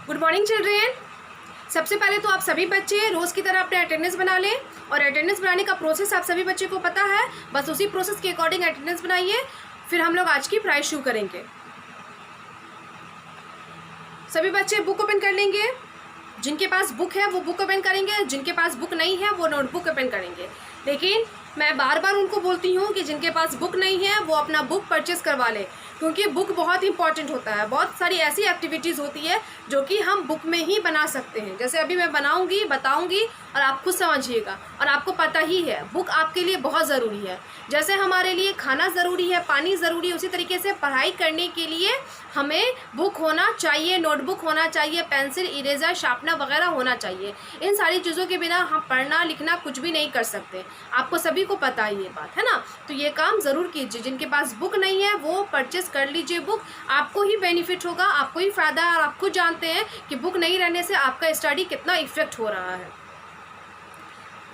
Good morning children. सबसे पहले तो आप सभी बच्चे रोज़ की तरह अपने अटेंडेंस बना लें और अटेंडेंस बनाने का प्रोसेस आप सभी बच्चे को पता है, बस उसी प्रोसेस के अकॉर्डिंग अटेंडेंस बनाइए। फिर हम लोग आज की पढ़ाई शुरू करेंगे। सभी बच्चे बुक ओपन कर लेंगे। जिनके पास बुक है वो बुक ओपन करेंगे, जिनके पास बुक नहीं है वो नोटबुक ओपन करेंगे। लेकिन मैं बार बार उनको बोलती हूँ कि जिनके पास बुक नहीं है वो अपना बुक परचेस करवा लें, क्योंकि बुक बहुत इंपॉर्टेंट होता है। बहुत सारी ऐसी एक्टिविटीज़ होती है जो कि हम बुक में ही बना सकते हैं। जैसे अभी मैं बनाऊंगी, बताऊंगी और आप खुद समझिएगा। और आपको पता ही है बुक आपके लिए बहुत ज़रूरी है। जैसे हमारे लिए खाना ज़रूरी है, पानी ज़रूरी है, उसी तरीके से पढ़ाई करने के लिए हमें बुक होना चाहिए, नोटबुक होना चाहिए, पेंसिल, इरेजर, शार्पनर वगैरह होना चाहिए। इन सारी चीज़ों के बिना हम पढ़ना लिखना कुछ भी नहीं कर सकते। आपको सभी को पता ही ये बात है ना। तो ये काम ज़रूर कीजिए। जिनके पास बुक नहीं है वो परचेस कर लीजिए बुक। आपको ही बेनिफिट होगा, आपको ही फ़ायदा है। और आप खुद जानते हैं कि बुक नहीं रहने से आपका स्टडी कितना इफेक्ट हो रहा है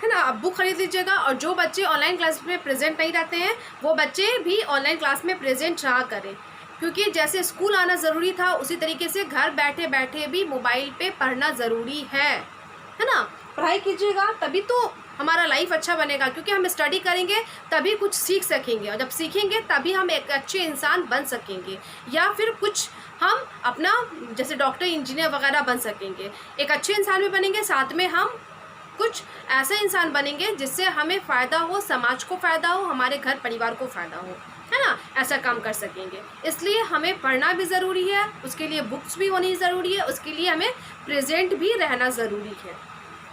ना। आप बुक खरीद लीजिएगा। और जो बच्चे ऑनलाइन क्लास में प्रेजेंट नहीं रहते हैं वो बच्चे भी ऑनलाइन क्लास में प्रेजेंट रहा करें, क्योंकि जैसे स्कूल आना ज़रूरी था उसी तरीके से घर बैठे बैठे भी मोबाइल पे पढ़ना ज़रूरी है ना। पढ़ाई कीजिएगा तभी तो हमारा लाइफ अच्छा बनेगा, क्योंकि हम स्टडी करेंगे तभी कुछ सीख सकेंगे, और जब सीखेंगे तभी हम एक अच्छे इंसान बन सकेंगे, या फिर कुछ हम अपना जैसे डॉक्टर, इंजीनियर वगैरह बन सकेंगे। एक अच्छे इंसान भी बनेंगे, साथ में हम कुछ ऐसे इंसान बनेंगे जिससे हमें फ़ायदा हो, समाज को फ़ायदा हो, हमारे घर परिवार को फ़ायदा हो, है ना। ऐसा काम कर सकेंगे। इसलिए हमें पढ़ना भी ज़रूरी है, उसके लिए बुक्स भी होनी ज़रूरी है, उसके लिए हमें प्रेजेंट भी रहना ज़रूरी है।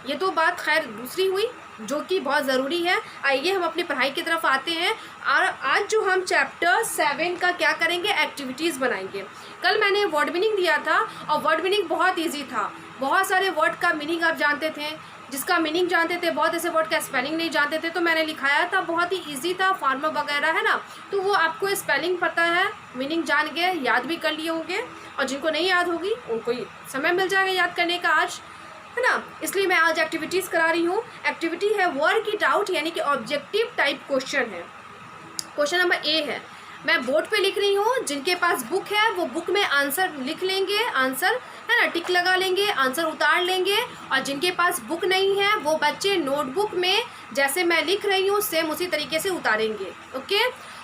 ये तो बात खैर दूसरी हुई जो कि बहुत ज़रूरी है। आइए हम अपनी पढ़ाई की तरफ आते हैं। और आज जो हम चैप्टर 7 का क्या करेंगे, एक्टिविटीज़ बनाएंगे। कल मैंने वर्ड मीनिंग दिया था और वर्ड मीनिंग बहुत ईजी था। बहुत सारे वर्ड का मीनिंग आप जानते थे, जिसका मीनिंग जानते थे, बहुत ऐसे वर्ड का स्पेलिंग नहीं जानते थे, तो मैंने लिखाया था, बहुत ही ईजी था, फार्मर वगैरह है ना। तो वो आपको स्पेलिंग पता है, मीनिंग जान गए, याद भी कर लिए होंगे। और जिनको नहीं याद होगी उनको समय मिल जाएगा याद करने का आज, है ना। इसलिए मैं आज एक्टिविटीज़ करा रही हूँ। एक्टिविटी है वर्क इट आउट, यानी कि ऑब्जेक्टिव टाइप क्वेश्चन है। क्वेश्चन नंबर ए है, मैं बोर्ड पे लिख रही हूँ। जिनके पास बुक है वो बुक में आंसर लिख लेंगे, आंसर है ना, टिक लगा लेंगे, आंसर उतार लेंगे। और जिनके पास बुक नहीं है वो बच्चे नोटबुक में जैसे मैं लिख रही हूँ सेम उसी तरीके से उतारेंगे। ओके।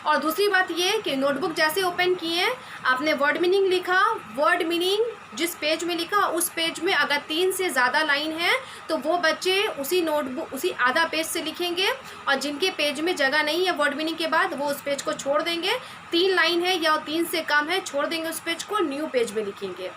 और दूसरी बात ये कि नोटबुक जैसे ओपन किए, आपने वर्ड मीनिंग लिखा, वर्ड मीनिंग जिस पेज में लिखा उस पेज में अगर 3 से ज़्यादा लाइन है तो वो बच्चे उसी नोटबुक उसी आधा पेज से लिखेंगे। और जिनके पेज में जगह नहीं है वर्ड मीनिंग के बाद वो उस पेज को छोड़ देंगे। 3 लाइन है या 3 से कम है, छोड़ देंगे उस पेज को, न्यू पेज में लिखेंगे।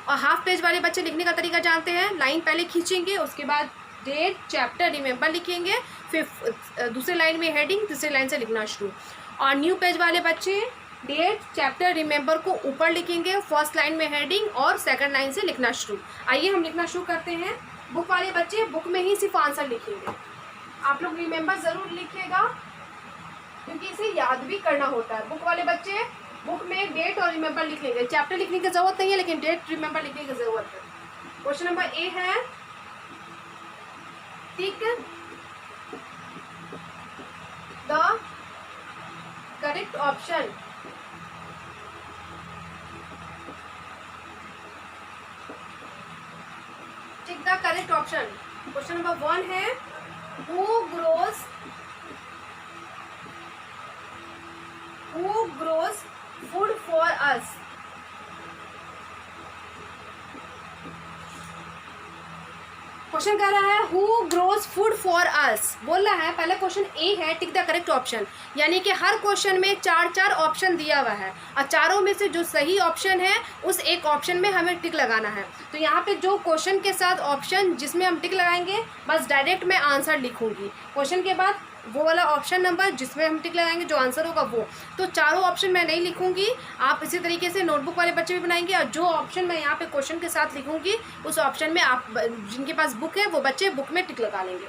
और हाफ पेज वाले बच्चे लिखने का तरीका जानते हैं, लाइन पहले खींचेंगे, उसके बाद डेट, चैप्टर, रिमेंबर लिखेंगे, फिर दूसरे लाइन में हेडिंग, तीसरे लाइन से लिखना शुरू। और न्यू पेज वाले बच्चे डेट, चैप्टर, रिमेंबर को ऊपर लिखेंगे, फर्स्ट लाइन में हेडिंग और सेकंड लाइन से लिखना शुरू। आइए हम लिखना शुरू करते हैं। बुक वाले बच्चे बुक में ही सिर्फ आंसर लिखेंगे। आप लोग रिमेंबर ज़रूर लिखिएगा, क्योंकि इसे याद भी करना होता है। बुक वाले बच्चे बुक में डेट और रिमेंबर लिख लेंगे, चैप्टर लिखने की ज़रूरत नहीं है, लेकिन डेट, रिमेंबर लिखने की ज़रूरत है। क्वेश्चन नंबर ए है, tick the correct option. Tick the correct option. Question number 1 है, who grows food for us. Question कह रहा है who grows food for us. बोल रहा है पहला क्वेश्चन ए है, टिक द करेक्ट ऑप्शन, यानी कि हर क्वेश्चन में 4 ऑप्शन दिया हुआ है और चारों में से जो सही ऑप्शन है उस एक ऑप्शन में हमें टिक लगाना है। तो यहाँ पे जो क्वेश्चन के साथ ऑप्शन जिसमें हम टिक लगाएंगे, बस डायरेक्ट मैं आंसर लिखूंगी। क्वेश्चन के बाद वो वाला ऑप्शन नंबर जिसमें हम टिक लगाएंगे, जो आंसर होगा वो। तो चारों ऑप्शन मैं नहीं लिखूंगी। आप इसी तरीके से नोटबुक वाले बच्चे भी बनाएंगे, और जो ऑप्शन मैं यहाँ पे क्वेश्चन के साथ लिखूंगी उस ऑप्शन में आप जिनके पास बुक है वो बच्चे बुक में टिक लगा लेंगे।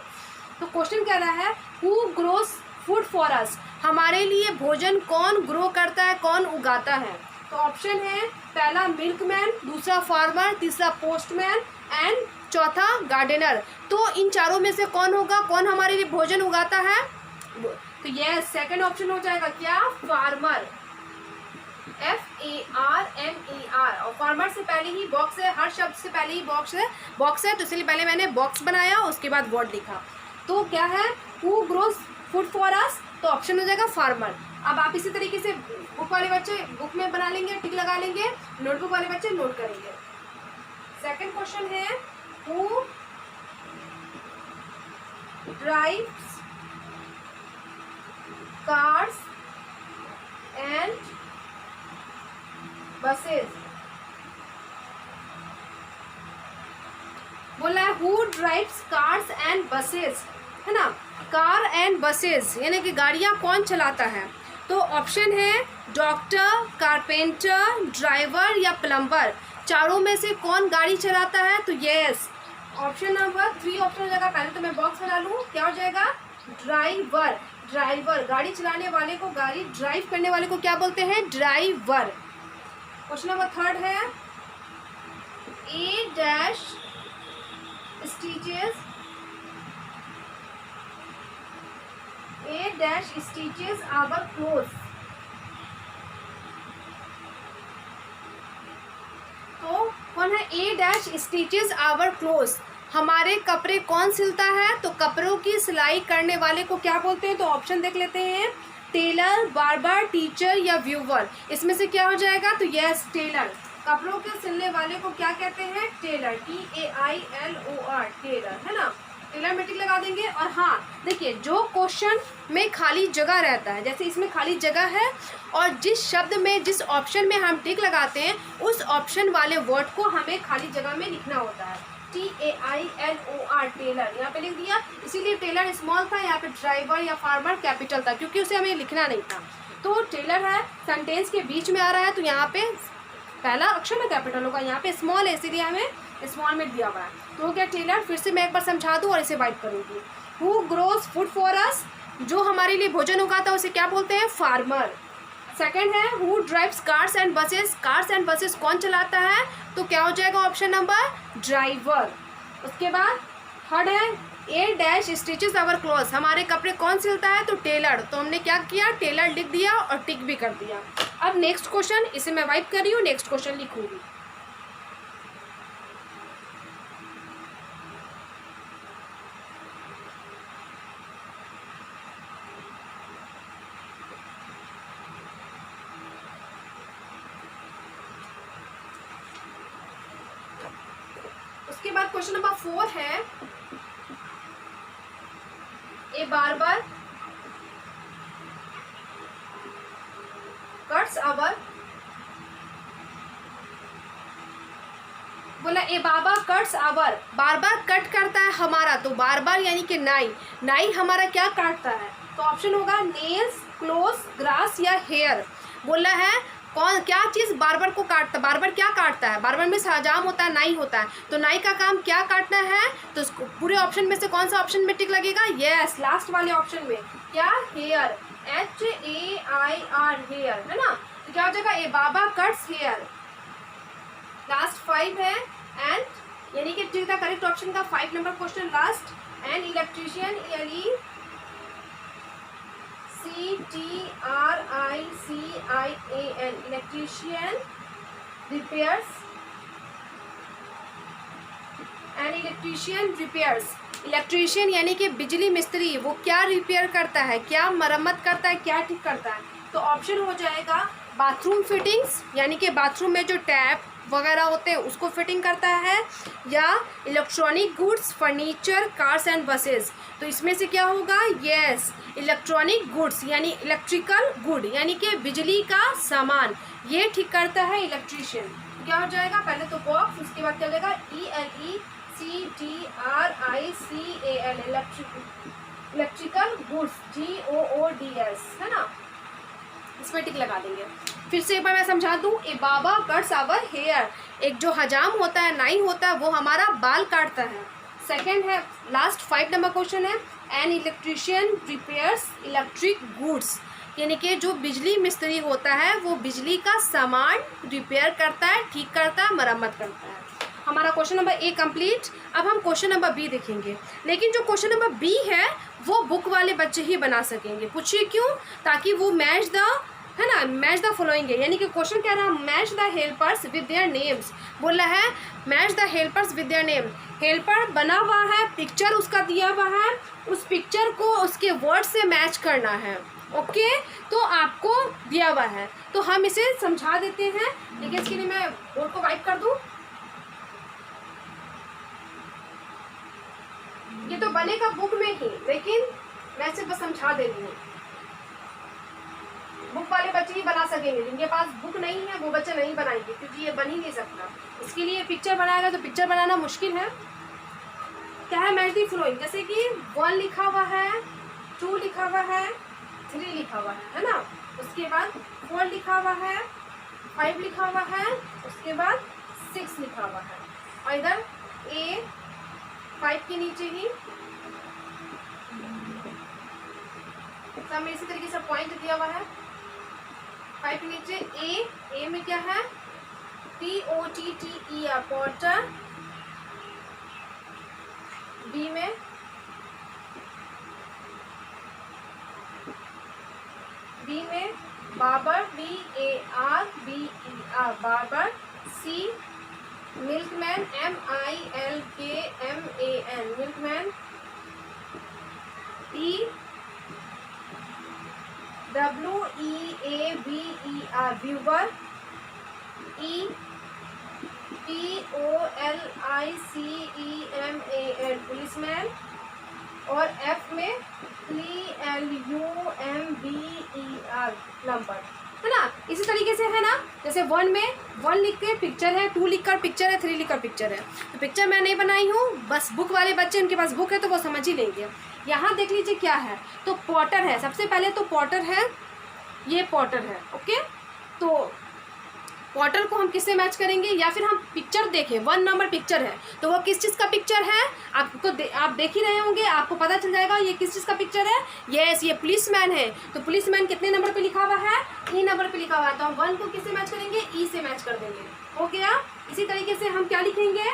तो क्वेश्चन कह रहा है who grows food for us, हमारे लिए भोजन कौन ग्रो करता है, कौन उगाता है। तो ऑप्शन है पहला मिल्कमैन, दूसरा फार्मर, तीसरा पोस्टमैन एंड चौथा गार्डनर। तो इन चारों में से कौन होगा, कौन हमारे लिए भोजन उगाता है। तो यह सेकंड ऑप्शन हो जाएगा क्या, फार्मर, FARMER। और फार्मर से पहले ही बॉक्स है, हर शब्द से पहले ही बॉक्स है, तो इसलिए पहले मैंने बॉक्स बनाया, उसके बाद वर्ड लिखा। तो क्या है, हु ग्रोज फूड फॉर अस, तो ऑप्शन हो जाएगा फार्मर। अब आप इसी तरीके से बुक वाले बच्चे बुक में बना लेंगे, टिक लगा लेंगे, नोटबुक वाले बच्चे नोट करेंगे। सेकंड क्वेश्चन है, who drives cars and buses, बोला है who drives cars and buses, है ना, कार एंड बसेस यानी कि गाड़ियाँ कौन चलाता है। तो ऑप्शन है डॉक्टर, कारपेंटर, ड्राइवर या प्लम्बर, चारों में से कौन गाड़ी चलाता है। तो यस, ऑप्शन नंबर 3 ऑप्शन हो जाएगा। पहले तो मैं बॉक्स बना लूँ, क्या हो जाएगा, ड्राइवर। ड्राइवर गाड़ी चलाने वाले को, गाड़ी ड्राइव करने वाले को क्या बोलते हैं, ड्राइवर। क्वेश्चन नंबर 3 है, a dash stitches, a dash stitches our cloth, तो कौन है, a dash stitches our cloth, हमारे कपड़े कौन सिलता है। तो कपड़ों की सिलाई करने वाले को क्या बोलते हैं। तो ऑप्शन देख लेते हैं, टेलर, बार्बर, टीचर या व्यूवर, इसमें से क्या हो जाएगा। तो यस, टेलर। कपड़ों के सिलने वाले को क्या कहते हैं, टेलर, TAILOR, टेलर, है ना। टेलर में टिक लगा देंगे। और हाँ देखिए, जो क्वेश्चन में खाली जगह रहता है, जैसे इसमें खाली जगह है और जिस शब्द में, जिस ऑप्शन में हम टिक लगाते हैं उस ऑप्शन वाले वर्ड को हमें खाली जगह में लिखना होता है। TAILOR, टेलर यहाँ पे लिख दिया, इसीलिए टेलर स्मॉल था, यहाँ पे ड्राइवर या फार्मर कैपिटल था, क्योंकि उसे हमें लिखना नहीं था। तो टेलर है, सेंटेंस के बीच में आ रहा है, तो यहाँ पे पहला अक्षर में कैपिटल होगा, यहाँ पे स्मॉल है इसीलिए हमें स्मॉल में दिया हुआ है। तो क्या, टेलर। फिर से मैं एक बार समझा दूँ और इसे वाइट करूँगी। हु ग्रोज फूड फॉर अस, जो हमारे लिए भोजन उगाता है उसे क्या बोलते हैं, फार्मर। सेकंड है, who drives cars and buses, cars and buses कौन चलाता है। तो क्या हो जाएगा, ऑप्शन नंबर ड्राइवर। उसके बाद थर्ड है, a dash stitches our cloth, हमारे कपड़े कौन सिलता है। तो टेलर। तो हमने क्या किया, टेलर लिख दिया और टिक भी कर दिया। अब नेक्स्ट क्वेश्चन, इसे मैं वाइप कर रही हूँ, नेक्स्ट क्वेश्चन लिखूंगी। उसके बाद क्वेश्चन नंबर 4 है, ए बार्बर कट्स आवर, बोला ए बाबा कट्स आवर, बार्बर कट करता है हमारा। तो बार्बर यानी कि नाई, नाई हमारा क्या काटता है। तो ऑप्शन होगा नेल्स, क्लोथ्स, ग्रास या हेयर। बोला है कौन, क्या चीज़ बार्बर को काटता है, बार्बर क्या काटता है। बार्बर में हजाम होता है, नाई होता है, तो नाई का काम क्या काटना है। तो पूरे ऑप्शन में से कौन सा ऑप्शन में टिक लगेगा, यस, लास्ट वाले ऑप्शन में, क्या, हेयर, HAIR, हेयर, है ना। तो क्या हो जाएगा, ए बाबा कट्स हेयर। लास्ट 5 है, एंड यानी कि टिक द करेक्ट ऑप्शन का 5 number question last. And electrician, CTRICIAN, electrician repairs, and electrician repairs, electrician यानी कि बिजली मिस्त्री, वो क्या रिपेयर करता है, क्या मरम्मत करता है, क्या ठीक करता है। तो ऑप्शन हो जाएगा बाथरूम फिटिंग्स, यानी कि बाथरूम में जो टैप वगैरह होते हैं उसको फिटिंग करता है, या electronic goods, furniture, cars and buses. तो इसमें से क्या होगा, यस, इलेक्ट्रॉनिक गुड्स यानी इलेक्ट्रिकल गुड यानी कि बिजली का सामान, ये ठीक करता है इलेक्ट्रीशियन। क्या हो जाएगा, पहले तो बॉक्स, उसके बाद क्या हो जाएगा ELECTRICAL, इलेक्ट्रिकल गुड्स, GOODS, है ना, इसमें टिक लगा देंगे। फिर से एक बार मैं समझा दूँ, ए बाबा कट्स आवर हेयर, एक जो हजाम होता है, नाई होता है, वो हमारा बाल काटता है। सेकंड है, लास्ट 5 नंबर क्वेश्चन है, an electrician repairs electric goods, यानी कि जो बिजली मिस्त्री होता है वो बिजली का सामान रिपेयर करता है, ठीक करता है, मरम्मत करता है। हमारा क्वेश्चन नंबर A कंप्लीट। अब हम क्वेश्चन नंबर B देखेंगे, लेकिन जो क्वेश्चन नंबर B है वो बुक वाले बच्चे ही बना सकेंगे। पूछिए क्यों, ताकि वो मैच द है ना, मैच द फॉलोइंग है, यानी कि क्वेश्चन कह रहा है match the helpers with their names, बोला है match the helpers with their name. Helper बना हुआ है, पिक्चर उसका दिया हुआ है, उस पिक्चर को उसके वर्ड से मैच करना है। ओके, तो आपको दिया हुआ है, तो हम इसे समझा देते हैं, लेकिन इसके लिए मैं बोर्ड को वाइप कर दूं। ये तो बनेगा बुक में ही, लेकिन मैं सिर्फ समझा दे रही हूँ। बुक वाले बच्चे ही बना सकेंगे, जिनके पास बुक नहीं है वो बच्चे नहीं बनाएंगे, क्योंकि ये बन ही नहीं सकता। इसके लिए पिक्चर बनाएगा तो पिक्चर बनाना मुश्किल है। क्या है मैच दी फ्लोइंग, जैसे कि 1 लिखा हुआ है, 2 लिखा हुआ है, 3 लिखा हुआ है ना, उसके बाद 4 लिखा हुआ है, 5 लिखा हुआ है, उसके बाद 6 लिखा हुआ है, और इधर A 5 के नीचे ही सब इसी तरीके से पॉइंट दिया हुआ है। 5 के नीचे A में क्या है, POTTER पॉटर, B में Babar, BARBER Babar, C milkman, MILKMAN milkman, WEAVER viewer, POLICEMAN policeman, और F में PLUMBER प्लम्बर, है ना। इसी तरीके से है ना, जैसे 1 में 1 लिख के पिक्चर है, 2 लिख कर पिक्चर है, 3 लिख कर पिक्चर है। तो पिक्चर मैं नहीं बनाई हूँ, बस बुक वाले बच्चे उनके पास बुक है तो वो समझ ही लेंगे। यहाँ देख लीजिए क्या है, तो पॉटर है, सबसे पहले तो पॉटर है, ये पॉटर है। ओके, तो पॉटर को हम किससे मैच करेंगे, या फिर हम पिक्चर देखें, 1 नंबर पिक्चर है तो वो किस चीज़ का पिक्चर है, आपको आप देख ही रहे होंगे, आपको पता चल जाएगा ये किस चीज़ का पिक्चर है। यस, ये पुलिसमैन है, तो पुलिसमैन कितने नंबर पे लिखा हुआ है, E नंबर पे लिखा हुआ है, तो हम 1 को किससे मैच करेंगे, E से मैच कर देंगे। हो गया। इसी तरीके से हम क्या लिखेंगे,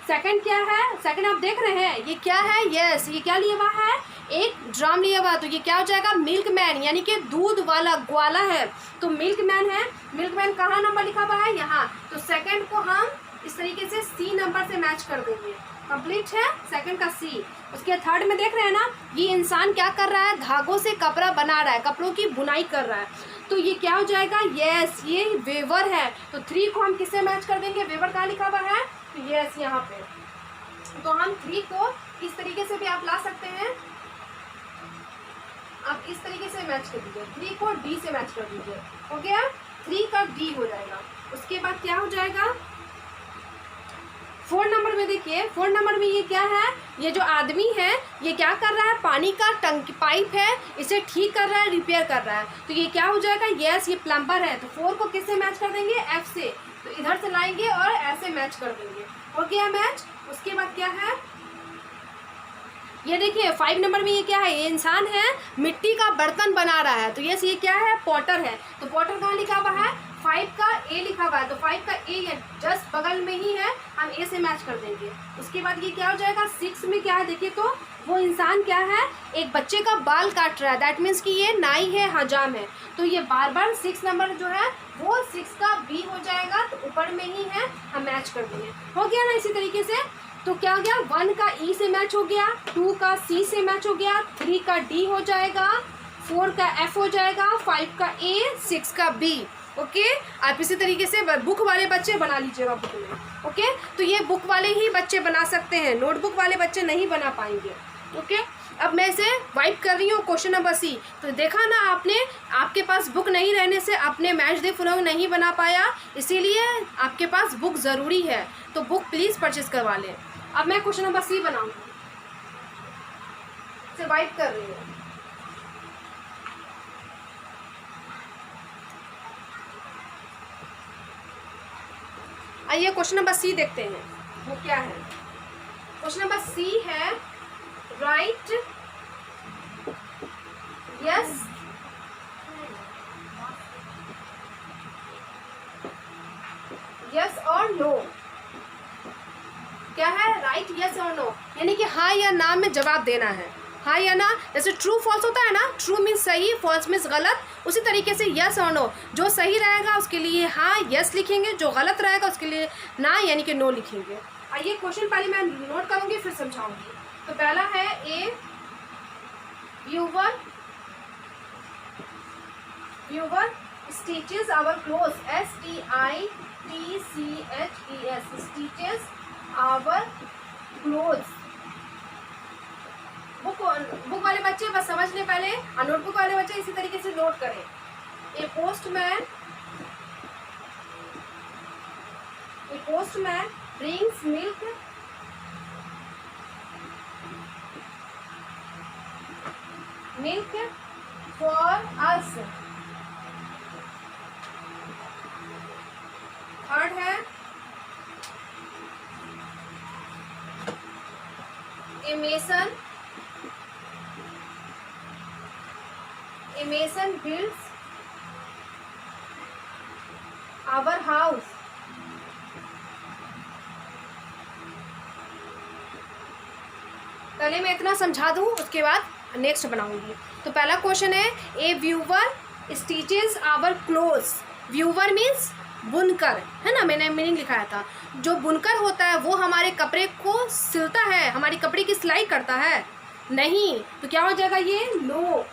सेकंड क्या है, सेकंड आप देख रहे हैं ये क्या है, यस ये क्या लिया हुआ है, एक ड्रम लिया हुआ, तो ये क्या हो जाएगा, मिल्कमैन, यानी कि दूध वाला ग्वाला है, तो मिल्कमैन है। मिल्कमैन कहाँ नंबर लिखा हुआ है, यहाँ, तो सेकंड को हम इस तरीके से C नंबर से मैच कर देंगे। कंप्लीट है सेकंड का C। उसके थर्ड में देख रहे हैं ना, ये इंसान क्या कर रहा है, धागों से कपड़ा बना रहा है, कपड़ों की बुनाई कर रहा है, तो ये क्या हो जाएगा, यस ये वेवर है, तो 3 को हम किससे मैच कर देंगे, वेवर कहाँ लिखा हुआ है, तो यस यहाँ पे, तो हम 3 को इस तरीके से भी आप ला सकते हैं, आप इस तरीके से मैच कर दीजिए, 3 को D से मैच कर दीजिए। हो गया, 3 का D हो जाएगा। उसके बाद क्या हो जाएगा, 4 नंबर में देखिए, 4 नंबर में ये क्या है, ये जो आदमी है ये क्या कर रहा है, पानी का टंकी पाइप है, इसे ठीक कर रहा है, रिपेयर कर रहा है, तो ये क्या हो जाएगा, यस ये प्लम्बर है, तो 4 को किससे मैच कर देंगे, F से, तो इधर से लाएंगे और ऐसे मैच कर देंगे। हो गया मैच। उसके बाद क्या है, ये देखिए 5 नंबर में ये क्या है, ये इंसान है, मिट्टी का बर्तन बना रहा है, तो यस ये क्या है, पॉटर है, तो पॉटर कहाँ लिखा हुआ है, 5 का A लिखा हुआ है, तो 5 का A ये जस्ट बगल में ही है, हम A से मैच कर देंगे। उसके बाद ये क्या हो जाएगा, 6 में क्या है, देखिए तो वो इंसान क्या है, एक बच्चे का बाल काट रहा है, दैट मीन्स कि ये नाई है, हजाम है, तो ये बार बार 6 नंबर जो है वो 6 का B हो जाएगा, तो ऊपर में ही है, हम मैच कर देंगे। हो गया ना। इसी तरीके से तो क्या हो गया, 1 का E से मैच हो गया, 2 का C से मैच हो गया, 3 का D हो जाएगा, 4 का F हो जाएगा, 5 का A, 6 का B। ओके, आप इसी तरीके से बुक वाले बच्चे बना लीजिएगा बुक में। ओके, तो ये बुक वाले ही बच्चे बना सकते हैं, नोटबुक वाले बच्चे नहीं बना पाएंगे। ओके, अब मैं इसे वाइप कर रही हूँ, क्वेश्चन नंबर C। तो देखा ना आपने, आपके पास बुक नहीं रहने से आपने मैच द फॉलोइंग नहीं बना पाया, इसीलिए आपके पास बुक ज़रूरी है, तो बुक प्लीज़ परचेज करवा लें। अब मैं क्वेश्चन नंबर C बनाऊंगी, इसे वाइप कर रही हूँ। आइए क्वेश्चन नंबर C देखते हैं, वो क्या है। क्वेश्चन नंबर C है, राइट यस यस और नो। क्या है, राइट यस और नो, यानी कि हाँ या ना में जवाब देना है। हाँ या ना। जैसे ट्रू फॉल्स होता है ना, ट्रू मीन्स सही, फॉल्स मीन्स गलत, उसी तरीके से यस और नो। जो सही रहेगा उसके लिए हाँ यस लिखेंगे, जो गलत रहेगा उसके लिए ना यानी कि नो लिखेंगे। आइए क्वेश्चन पहले मैं नोट करूँगी फिर समझाऊंगी। तो पहला है a weaver stitches our clothes, STITCHES, stitches our clothes. Book वाले बच्चे बस समझ लें पहले, और नोटबुक वाले बच्चे इसी तरीके से नोट करें। ए postman brings milk for us. Third है ए मेसन बिल्ड्स आवर हाउस। पहले मैं इतना समझा दूं उसके बाद नेक्स्ट बनाऊंगी। तो पहला क्वेश्चन है a weaver stitches our clothes. Weaver means बुनकर, है ना, मैंने मीनिंग लिखाया था। जो बुनकर होता है वो हमारे कपड़े को सिलता है, हमारी कपड़े की सिलाई करता है। नहीं, तो क्या हो जाएगा ये नो।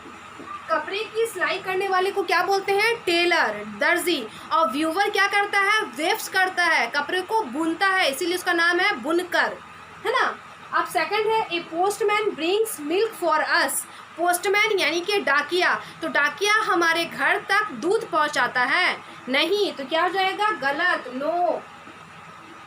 कपड़े की सिलाई करने वाले को क्या बोलते हैं? टेलर, दर्जी। और व्यूवर क्या करता है? वेव्स करता है, कपड़े को बुनता है, इसीलिए उसका नाम है बुनकर, है ना। अब सेकंड है ए postman brings milk for us. Postman यानी कि डाकिया, तो डाकिया हमारे घर तक दूध पहुंचाता है। नहीं, तो क्या हो जाएगा? गलत, नो।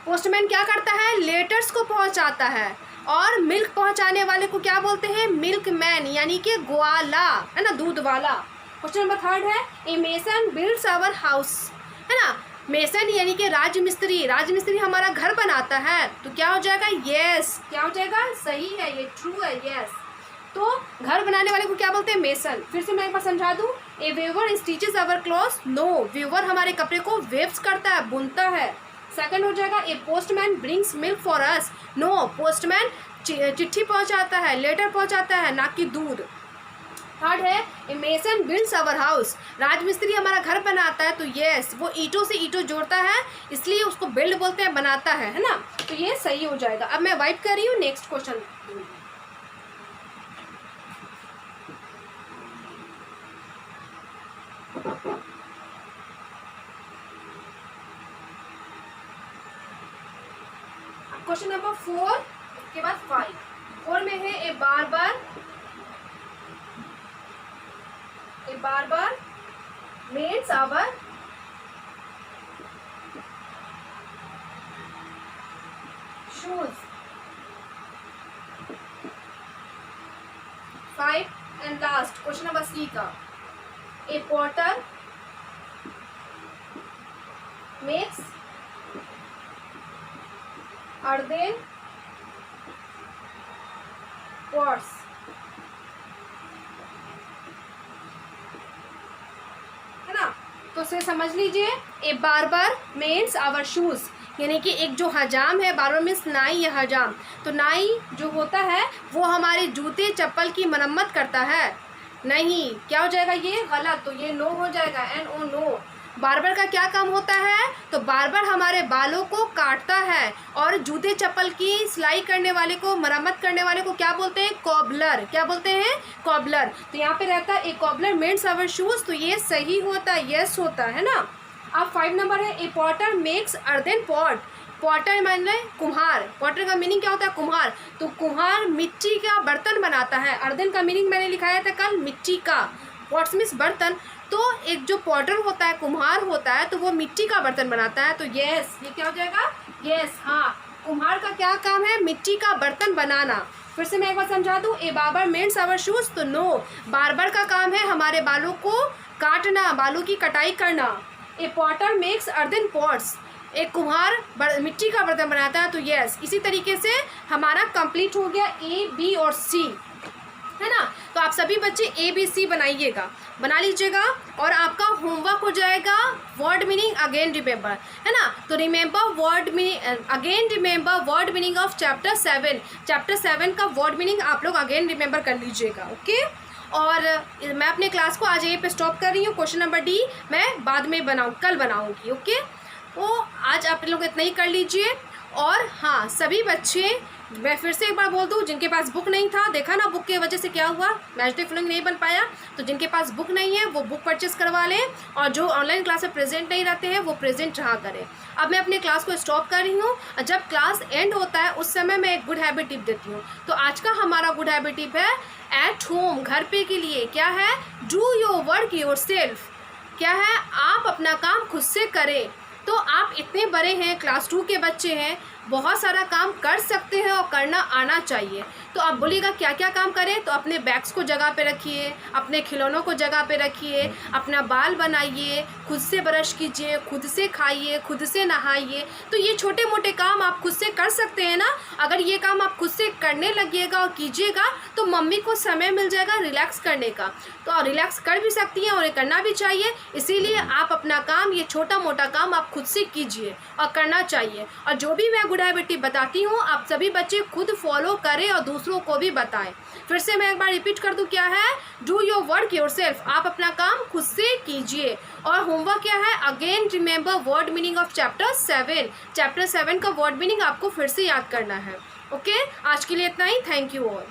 पोस्टमैन क्या करता है? लेटर्स को पहुंचाता है। और मिल्क पहुंचाने वाले को क्या बोलते हैं? मिल्क मैन यानी कि ग्वाला, है ना, दूध वाला। क्वेश्चन नंबर थर्ड है ए मेसन बिल्ड्स आवर हाउस, है ना। मेसन यानी कि राजमिस्त्री, राजमिस्त्री हमारा घर बनाता है। तो क्या हो जाएगा? यस। क्या हो जाएगा? सही है, ये ट्रू है, यस। तो घर बनाने वाले को क्या बोलते हैं? मेसन। फिर से मैं एक बार समझा दूं। A weaver stitches our clothes. No, weaver हमारे कपड़े को वेव्स करता है, बुनता है। सेकंड हो जाएगा A postman brings milk for us. No, postman चिट्ठी पहुंचाता है, लेटर पहुंचाता है, ना कि दूध। थर्ड है ए मेसन बिल्ड्स आवर हाउस। राजमिस्त्री हमारा घर बनाता है, तो यस, वो ईंटों से ईंटों जोड़ता है, इसलिए उसको बिल्ड बोलते हैं, बनाता है ना। तो ये सही हो जाएगा। अब मैं वाइप कर रही हूँ, नेक्स्ट क्वेश्चन। क्वेश्चन नंबर 4 के बाद 5। 4 में है a barber mends our shoes. 5 and last question number C का a potter makes earthen pots. है ना, तो उसे समझ लीजिए। A barber mends our shoes, यानी कि एक जो हजाम है, बार्बर मीन्स नाई या हजाम। तो नाई जो होता है वो हमारे जूते चप्पल की मरम्मत करता है। नहीं, क्या हो जाएगा? ये गलत, तो ये नो हो जाएगा, NO, नो। बार्बर का क्या काम होता है? तो बार्बर हमारे बालों को काटता है, और जूते चप्पल की सिलाई करने वाले को, मरम्मत करने वाले को क्या बोलते हैं? कॉबलर। क्या बोलते हैं? कॉबलर। तो यहाँ पे रहता है ए कॉबलर मेड्स आवर शूज, तो ये सही होता है, यस होता है ना। अब 5 नंबर है a potter makes earthen pot. Potter मान लें कुम्हार। पॉटर का मीनिंग क्या होता है? कुम्हार। तो कुम्हार मिट्टी का बर्तन बनाता है। अर्दन का मीनिंग मैंने लिखाया था कल, मिट्टी का। पॉट्स मीन्स बर्तन। तो एक जो पॉटर होता है, कुम्हार होता है, तो वो मिट्टी का बर्तन बनाता है। तो यस, ये क्या हो जाएगा? यस, हाँ, कुम्हार का क्या काम है? मिट्टी का बर्तन बनाना। फिर से मैं एक बार समझा दूँ। ए बार्बर मेड्स आवर शूज, तो नो, बार्बर का काम है हमारे बालों को काटना, बालों की कटाई करना। ए पॉटर मेक्स अर्दन पॉट्स, एक कुम्हार मिट्टी का बर्तन बनाता है। तो यस, इसी तरीके से हमारा कंप्लीट हो गया A, B और C। है ना। तो आप सभी बच्चे ABC बनाइएगा, बना लीजिएगा। और आपका होमवर्क हो जाएगा वर्ड मीनिंग अगेन रिमेंबर, है ना। तो remember word meaning again, remember word meaning of chapter 7। Chapter 7 का वर्ड मीनिंग आप लोग अगेन रिमेंबर कर लीजिएगा, ओके। और मैं अपने क्लास को आज यहीं पे स्टॉप कर रही हूँ। क्वेश्चन नंबर D मैं बाद में कल बनाऊँगी, ओके। तो आज आप लोग इतना ही कर लीजिए। और हाँ, सभी बच्चे, मैं फिर से एक बार बोल दूँ, जिनके पास बुक नहीं था, देखा ना बुक की वजह से क्या हुआ, मैच डे फॉलोइंग नहीं बन पाया, तो जिनके पास बुक नहीं है वो बुक परचेस करवा लें। और जो ऑनलाइन क्लास में प्रेजेंट नहीं रहते हैं वो प्रेजेंट रहा करें। अब मैं अपने क्लास को स्टॉप कर रही हूँ। जब क्लास एंड होता है उस समय मैं एक गुड हैबिट टिप देती हूँ। तो आज का हमारा गुड हैबिट टिप है एट होम, घर पे के लिए क्या है, डू योर वर्क योरसेल्फ। क्या है, आप अपना काम खुद से करें। तो आप इतने बड़े हैं, क्लास 2 के बच्चे हैं, बहुत सारा काम कर सकते हैं और करना आना चाहिए। तो आप बोलिएगा क्या क्या काम करें, तो अपने बैग्स को जगह पे रखिए, अपने खिलौनों को जगह पे रखिए, अपना बाल बनाइए, खुद से ब्रश कीजिए, खुद से खाइए, खुद से नहाइए। तो ये छोटे मोटे काम आप खुद से कर सकते हैं ना। अगर ये काम आप खुद से करने लगिएगा और कीजिएगा तो मम्मी को समय मिल जाएगा रिलैक्स करने का। तो रिलैक्स कर भी सकती हैं और ये करना भी चाहिए। इसीलिए आप अपना काम, ये छोटा मोटा काम आप खुद से कीजिए और करना चाहिए। और जो भी मैं गुड हैबिट टिप बताती हूँ आप सभी बच्चे खुद फॉलो करें और दूसरों को भी बताएं। फिर से मैं एक बार रिपीट कर दूँ, क्या है, डू योर वर्क योरसेल्फ, आप अपना काम खुद से कीजिए। और होमवर्क क्या है, again remember word meaning of chapter 7। Chapter 7 का वर्ड मीनिंग आपको फिर से याद करना है, ओके। आज के लिए इतना ही, थैंक यू ऑल।